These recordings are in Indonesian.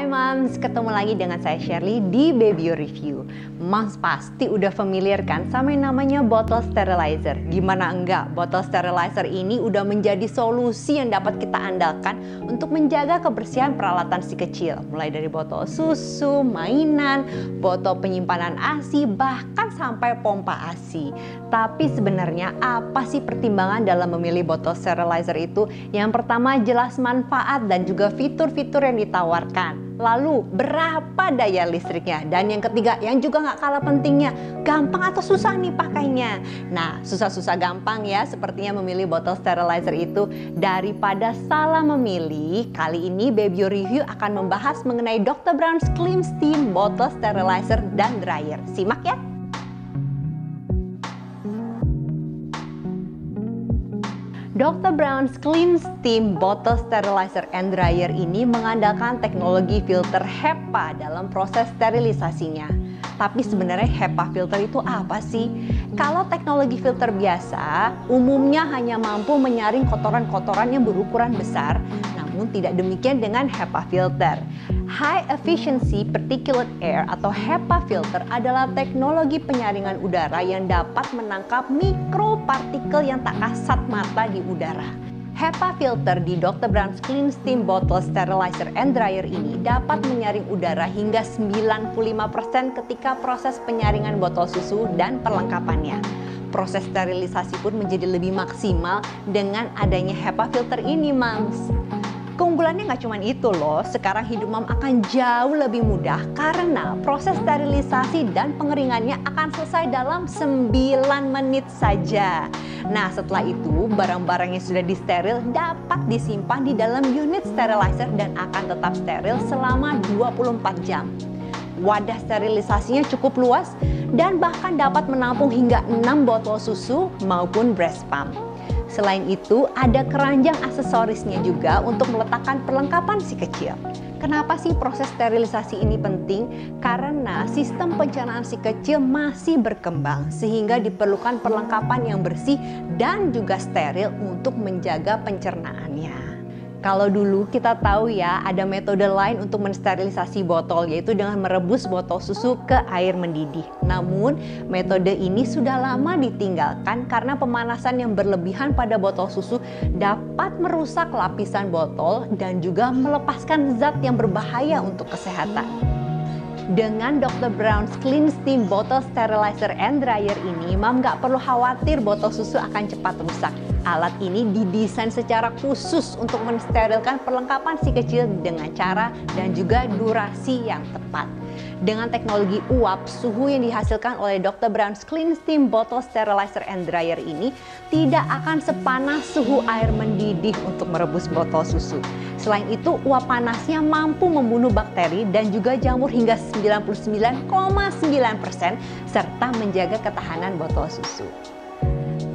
Hai Moms, ketemu lagi dengan saya Shirley di Baby Review. Moms pasti udah familiar kan sama yang namanya bottle sterilizer. Gimana enggak, bottle sterilizer ini udah menjadi solusi yang dapat kita andalkan untuk menjaga kebersihan peralatan si kecil. Mulai dari botol susu, mainan, botol penyimpanan ASI, bahkan sampai pompa ASI. Tapi sebenarnya apa sih pertimbangan dalam memilih bottle sterilizer itu? Yang pertama jelas manfaat dan juga fitur-fitur yang ditawarkan. Lalu berapa daya listriknya? Dan yang ketiga yang juga nggak kalah pentingnya, gampang atau susah nih pakainya? Nah, susah-susah gampang ya sepertinya memilih bottle sterilizer itu. Daripada salah memilih, kali ini Baby Review akan membahas mengenai Dr. Brown's Clean Steam Bottle Sterilizer dan Dryer. Simak ya! Dr. Brown's Clean Steam Bottle Sterilizer and Dryer ini mengandalkan teknologi filter HEPA dalam proses sterilisasinya. Tapi sebenarnya HEPA filter itu apa sih? Kalau teknologi filter biasa, umumnya hanya mampu menyaring kotoran-kotoran yang berukuran besar, namun tidak demikian dengan HEPA filter. High Efficiency Particulate Air atau HEPA filter adalah teknologi penyaringan udara yang dapat menangkap mikropartikel yang tak kasat mata di udara. HEPA filter di Dr. Brown's Clean Steam Bottle Sterilizer and Dryer ini dapat menyaring udara hingga 95% ketika proses penyaringan botol susu dan perlengkapannya. Proses sterilisasi pun menjadi lebih maksimal dengan adanya HEPA filter ini, Moms. Keunggulannya nggak cuma itu loh, sekarang hidup mom akan jauh lebih mudah karena proses sterilisasi dan pengeringannya akan selesai dalam 9 menit saja. Nah, setelah itu barang-barang yang sudah disteril dapat disimpan di dalam unit sterilizer dan akan tetap steril selama 24 jam. Wadah sterilisasinya cukup luas dan bahkan dapat menampung hingga 6 botol susu maupun breast pump. Selain itu, ada keranjang aksesorisnya juga untuk meletakkan perlengkapan si kecil. Kenapa sih proses sterilisasi ini penting? Karena sistem pencernaan si kecil masih berkembang, sehingga diperlukan perlengkapan yang bersih dan juga steril untuk menjaga pencernaannya. Kalau dulu kita tahu ya ada metode lain untuk mensterilisasi botol, yaitu dengan merebus botol susu ke air mendidih. Namun metode ini sudah lama ditinggalkan karena pemanasan yang berlebihan pada botol susu dapat merusak lapisan botol dan juga melepaskan zat yang berbahaya untuk kesehatan. Dengan Dr. Brown's Clean Steam Bottle Sterilizer and Dryer ini, Mom nggak perlu khawatir botol susu akan cepat rusak. Alat ini didesain secara khusus untuk mensterilkan perlengkapan si kecil dengan cara dan juga durasi yang tepat. Dengan teknologi uap, suhu yang dihasilkan oleh Dr. Brown's Clean Steam Bottle Sterilizer and Dryer ini tidak akan sepanas suhu air mendidih untuk merebus botol susu. Selain itu, uap panasnya mampu membunuh bakteri dan juga jamur hingga 99,9% serta menjaga ketahanan botol susu.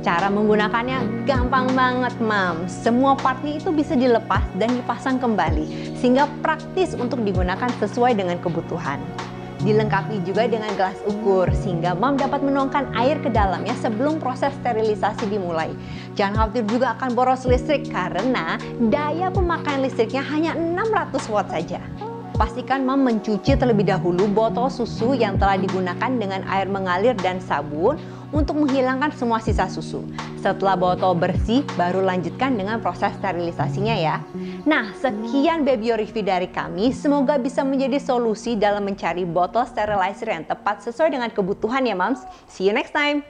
Cara menggunakannya gampang banget, Mom. Semua partnya itu bisa dilepas dan dipasang kembali, sehingga praktis untuk digunakan sesuai dengan kebutuhan. Dilengkapi juga dengan gelas ukur, sehingga Mom dapat menuangkan air ke dalamnya sebelum proses sterilisasi dimulai. Jangan khawatir juga akan boros listrik, karena daya pemakaian listriknya hanya 600 watt saja. Pastikan Mom mencuci terlebih dahulu botol susu yang telah digunakan dengan air mengalir dan sabun untuk menghilangkan semua sisa susu. Setelah botol bersih, baru lanjutkan dengan proses sterilisasinya ya. Nah, sekian Baby Review dari kami. Semoga bisa menjadi solusi dalam mencari botol sterilizer yang tepat sesuai dengan kebutuhan ya, Moms. See you next time!